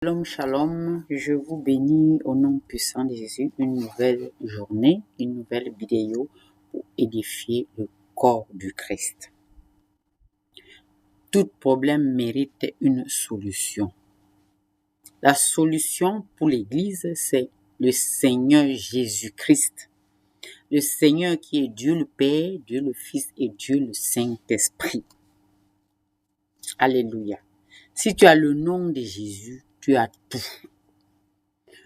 Shalom, shalom, je vous bénis au nom puissant de Jésus. Une nouvelle journée, une nouvelle vidéo pour édifier le corps du Christ. Tout problème mérite une solution. La solution pour l'Église, c'est le Seigneur Jésus-Christ. Le Seigneur qui est Dieu le Père, Dieu le Fils et Dieu le Saint-Esprit. Alléluia. Si tu as le nom de Jésus, tu as tout.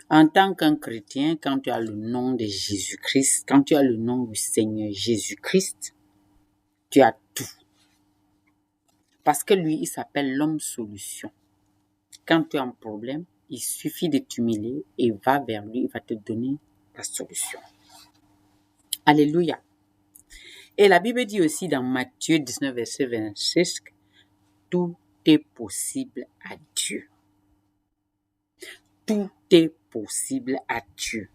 En tant qu'un chrétien, quand tu as le nom de Jésus-Christ, quand tu as le nom du Seigneur Jésus-Christ, tu as tout. Parce que lui, il s'appelle l'homme solution. Quand tu as un problème, il suffit de t'humilier et va vers lui, il va te donner la solution. Alléluia. Et la Bible dit aussi dans Matthieu 19, verset 26, tout est possible à Dieu. Tout est possible à Dieu.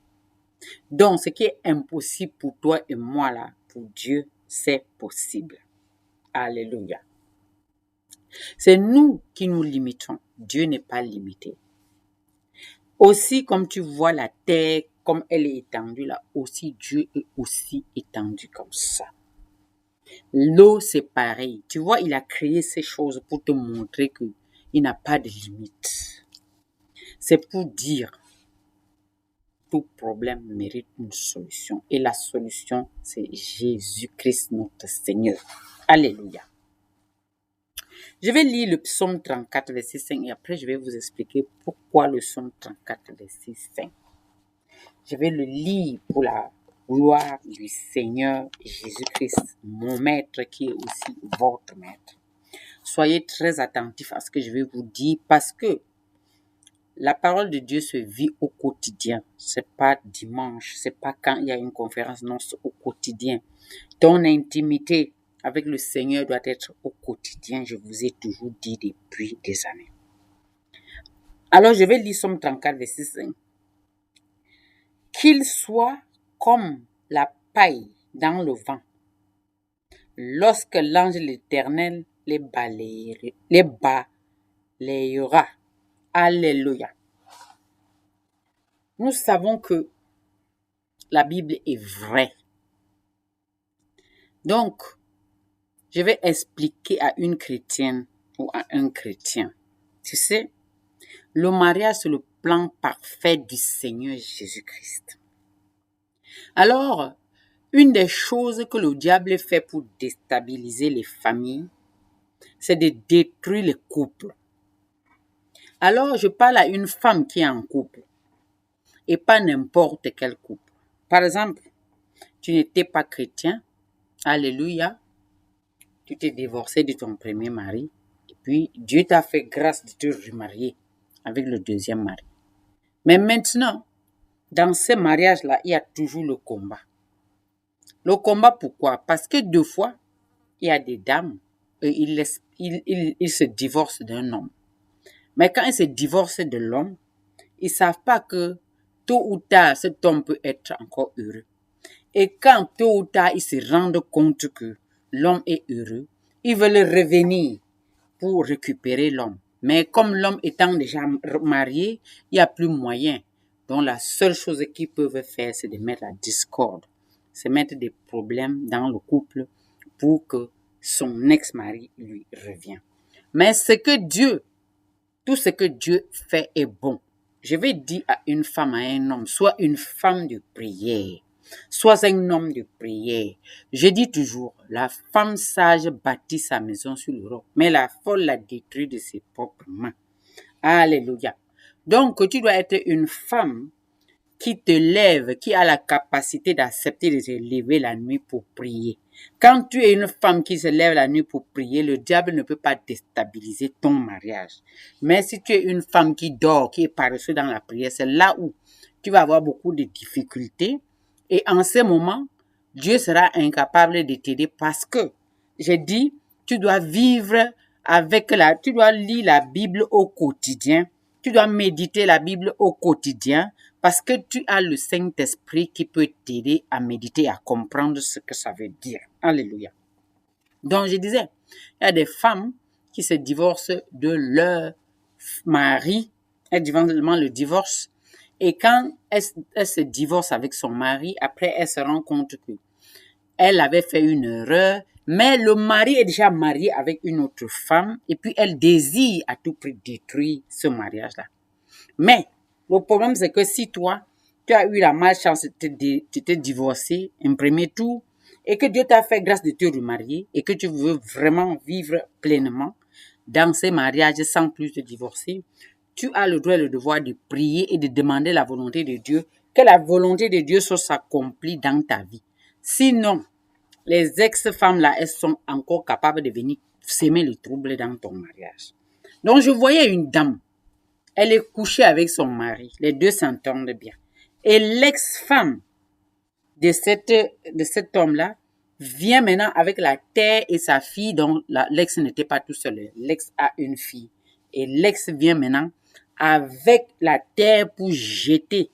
Donc, ce qui est impossible pour toi et moi là, pour Dieu, c'est possible. Alléluia. C'est nous qui nous limitons. Dieu n'est pas limité. Aussi, comme tu vois la terre, comme elle est étendue là, aussi Dieu est aussi étendu comme ça. L'eau, c'est pareil. Tu vois, il a créé ces choses pour te montrer qu'il n'a pas de limite. C'est pour dire, tout problème mérite une solution. Et la solution, c'est Jésus-Christ, notre Seigneur. Alléluia. Je vais lire le psaume 34, verset 5, et après je vais vous expliquer pourquoi le psaume 34, verset 5. Je vais le lire pour la gloire du Seigneur Jésus-Christ, mon maître qui est aussi votre maître. Soyez très attentifs à ce que je vais vous dire parce que la parole de Dieu se vit au quotidien. C'est pas dimanche, c'est pas quand il y a une conférence, non, c'est au quotidien. Ton intimité avec le Seigneur doit être au quotidien, je vous ai toujours dit depuis des années. Alors je vais lire Somme 34, verset 5. Qu'il soit comme la paille dans le vent, lorsque l'ange de l'Éternel les balayera. Alléluia. Nous savons que la Bible est vraie. Donc, je vais expliquer à une chrétienne ou à un chrétien. Tu sais, le mariage, c'est le plan parfait du Seigneur Jésus-Christ. Alors, une des choses que le diable fait pour déstabiliser les familles, c'est de détruire les couples. Alors, je parle à une femme qui est en couple et pas n'importe quel couple. Par exemple, tu n'étais pas chrétien, alléluia, tu t'es divorcé de ton premier mari et puis Dieu t'a fait grâce de te remarier avec le deuxième mari. Mais maintenant, dans ces mariages-là, il y a toujours le combat. Le combat, pourquoi? Parce que deux fois, il y a des dames et ils se divorcent d'un homme. Mais quand ils se divorcent de l'homme, ils savent pas que tôt ou tard, cet homme peut être encore heureux. Et quand tôt ou tard, ils se rendent compte que l'homme est heureux, ils veulent revenir pour récupérer l'homme. Mais comme l'homme étant déjà marié, il n'y a plus moyen. Donc la seule chose qu'ils peuvent faire, c'est de mettre la discorde. C'est mettre des problèmes dans le couple pour que son ex-mari lui revienne. Mais tout ce que Dieu fait est bon. Je vais dire à une femme, à un homme, soit une femme de prière, soit un homme de prière. Je dis toujours, la femme sage bâtit sa maison sur le roc, mais la folle la détruit de ses propres mains. Alléluia. Donc, tu dois être une femme qui te lève, qui a la capacité d'accepter de se lever la nuit pour prier. Quand tu es une femme qui se lève la nuit pour prier, le diable ne peut pas déstabiliser ton mariage. Mais si tu es une femme qui dort, qui est paresseuse dans la prière, c'est là où tu vas avoir beaucoup de difficultés. Et en ce moment, Dieu sera incapable de t'aider parce que, j'ai dit, tu dois vivre tu dois lire la Bible au quotidien. Tu dois méditer la Bible au quotidien parce que tu as le Saint-Esprit qui peut t'aider à méditer, à comprendre ce que ça veut dire. Alléluia. Donc, je disais, il y a des femmes qui se divorcent de leur mari, Elle demande le divorce. Et quand elle se divorce avec son mari, après, elle se rend compte que elle avait fait une erreur, mais le mari est déjà marié avec une autre femme et puis elle désire à tout prix détruire ce mariage-là. Mais le problème, c'est que si toi, tu as eu la malchance de te divorcer, un premier tour, et que Dieu t'a fait grâce de te remarier et que tu veux vraiment vivre pleinement dans ces mariages sans plus te divorcer, tu as le droit et le devoir de prier et de demander la volonté de Dieu, que la volonté de Dieu soit accomplie dans ta vie. Sinon, les ex-femmes là, elles sont encore capables de venir s'aimer le trouble dans ton mariage. Donc, je voyais une dame. Elle est couchée avec son mari. Les deux s'entendent bien. Et l'ex-femme de cet homme-là vient maintenant avec la terre et sa fille, dont l'ex n'était pas tout seul. L'ex a une fille. Et l'ex vient maintenant avec la terre pour jeter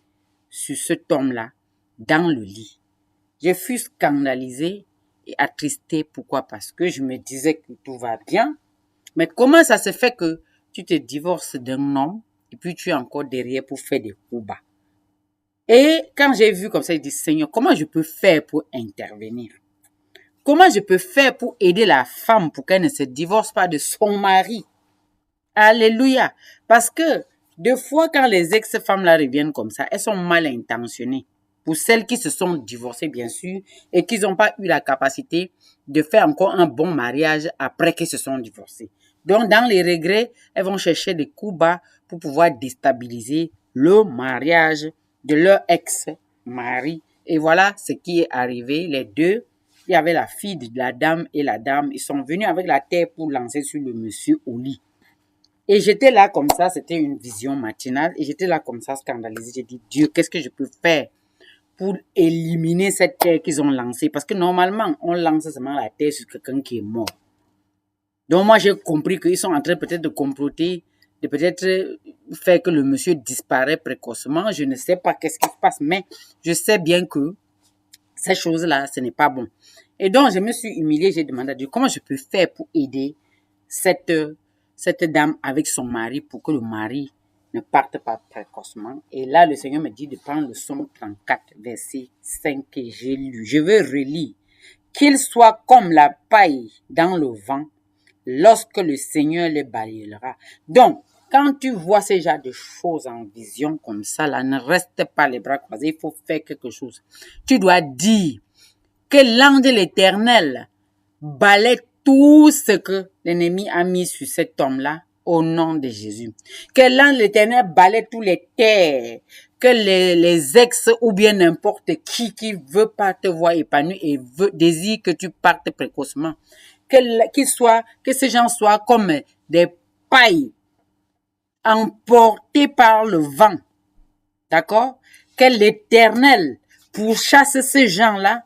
sur cet homme-là dans le lit. Je fus scandalisée et attristée. Pourquoi? Parce que je me disais que tout va bien. Mais comment ça se fait que tu te divorces d'un homme et puis tu es encore derrière pour faire des coups bas? Et quand j'ai vu comme ça, je dis, Seigneur, comment je peux faire pour intervenir? Comment je peux faire pour aider la femme pour qu'elle ne se divorce pas de son mari? Alléluia. Parce que, des fois, quand les ex-femmes là reviennent comme ça, elles sont mal intentionnées. Pour celles qui se sont divorcées, bien sûr, et qui n'ont pas eu la capacité de faire encore un bon mariage après qu'elles se sont divorcées. Donc, dans les regrets, elles vont chercher des coups bas pour pouvoir déstabiliser le mariage de leur ex-mari. Et voilà ce qui est arrivé. Les deux, il y avait la fille de la dame et la dame. Ils sont venus avec la terre pour lancer sur le monsieur au lit. Et j'étais là comme ça, c'était une vision matinale. Et j'étais là comme ça, scandalisée. J'ai dit, Dieu, qu'est-ce que je peux faire pour éliminer cette terre qu'ils ont lancée? Parce que normalement, on lance seulement la terre sur quelqu'un qui est mort. Donc moi, j'ai compris qu'ils sont en train peut-être de comploter, de peut-être faire que le monsieur disparaît précocement. Je ne sais pas qu'est-ce qui se passe, mais je sais bien que ces choses-là, ce n'est pas bon. Et donc, je me suis humiliée, j'ai demandé à Dieu, comment je peux faire pour aider cette dame avec son mari pour que le mari ne parte pas précocement. Et là, le Seigneur me dit de prendre le psaume 34, verset 5 que j'ai lu. Je veux relire. Qu'il soit comme la paille dans le vent, lorsque le Seigneur les balayera. Donc, quand tu vois ce genre de choses en vision comme ça, là, ne reste pas les bras croisés, il faut faire quelque chose. Tu dois dire que l'ange de l'Éternel balaie tout ce que l'ennemi a mis sur cet homme-là au nom de Jésus. Que l'ange de l'Éternel balaie tous les terres, que les ex ou bien n'importe qui veut pas te voir épanoui et désire que tu partes précocement. Que ces gens soient comme des pailles emportées par le vent. D'accord? Que l'Éternel pourchasse ces gens-là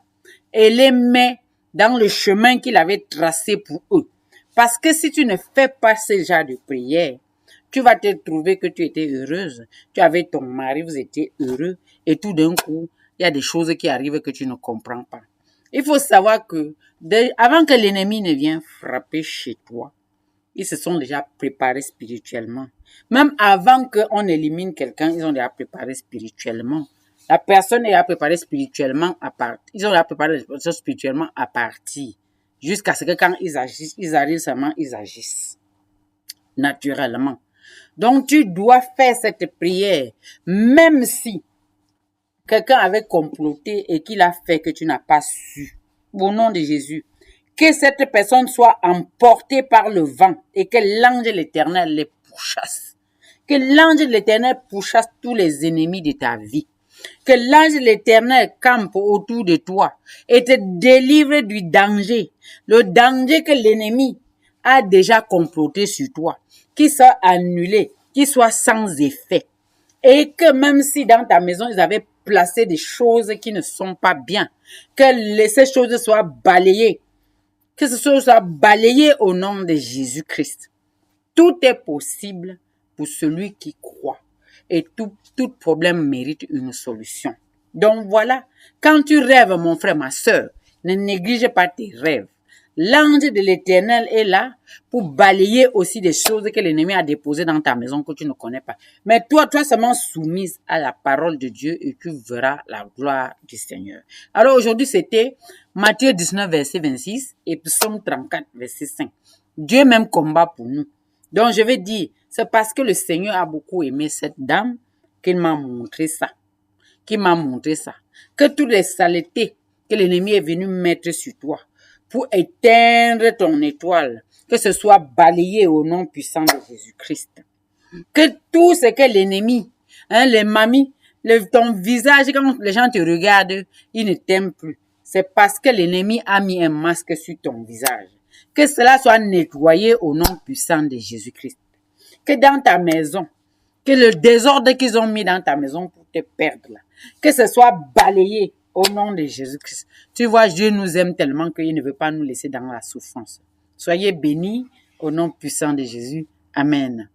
et les met dans le chemin qu'il avait tracé pour eux. Parce que si tu ne fais pas ce genre de prière, tu vas te trouver que tu étais heureuse. Tu avais ton mari, vous étiez heureux. Et tout d'un coup, il y a des choses qui arrivent que tu ne comprends pas. Il faut savoir que avant que l'ennemi ne vienne frapper chez toi, ils se sont déjà préparés spirituellement. Même avant qu'on élimine quelqu'un, ils ont déjà préparé spirituellement. La personne est déjà préparée spirituellement à partir. Ils ont déjà préparé spirituellement à partir. Jusqu'à ce que quand ils agissent, ils arrivent seulement, ils agissent. Naturellement. Donc, tu dois faire cette prière, même si quelqu'un avait comploté et qu'il a fait que tu n'as pas su. Au nom de Jésus. Que cette personne soit emportée par le vent et que l'ange de l'Éternel les pourchasse. Que l'ange de l'Éternel pourchasse tous les ennemis de ta vie. Que l'ange de l'Éternel campe autour de toi et te délivre du danger. Le danger que l'ennemi a déjà comploté sur toi. Qu'il soit annulé, qu'il soit sans effet. Et que même si dans ta maison, ils avaient placé des choses qui ne sont pas bien, que ces choses soient balayées. Que ce soit balayé au nom de Jésus-Christ. Tout est possible pour celui qui croit. Et tout problème mérite une solution. Donc voilà, quand tu rêves, mon frère, ma soeur, ne néglige pas tes rêves. L'ange de l'Éternel est là pour balayer aussi des choses que l'ennemi a déposées dans ta maison que tu ne connais pas. Mais toi seulement soumise à la parole de Dieu et tu verras la gloire du Seigneur. Alors aujourd'hui, c'était Matthieu 19, verset 26 et Psaume 34, verset 5. Dieu même combat pour nous. Donc je vais dire, c'est parce que le Seigneur a beaucoup aimé cette dame qu'il m'a montré ça. Que toutes les saletés que l'ennemi est venu mettre sur toi pour éteindre ton étoile, que ce soit balayé au nom puissant de Jésus-Christ. Que tout ce que l'ennemi, les mamies, ton visage, quand les gens te regardent, ils ne t'aiment plus. C'est parce que l'ennemi a mis un masque sur ton visage. Que cela soit nettoyé au nom puissant de Jésus-Christ. Que dans ta maison, que le désordre qu'ils ont mis dans ta maison pour te perdre là, que ce soit balayé au nom de Jésus-Christ. Tu vois, Dieu nous aime tellement qu'il ne veut pas nous laisser dans la souffrance. Soyez bénis au nom puissant de Jésus. Amen.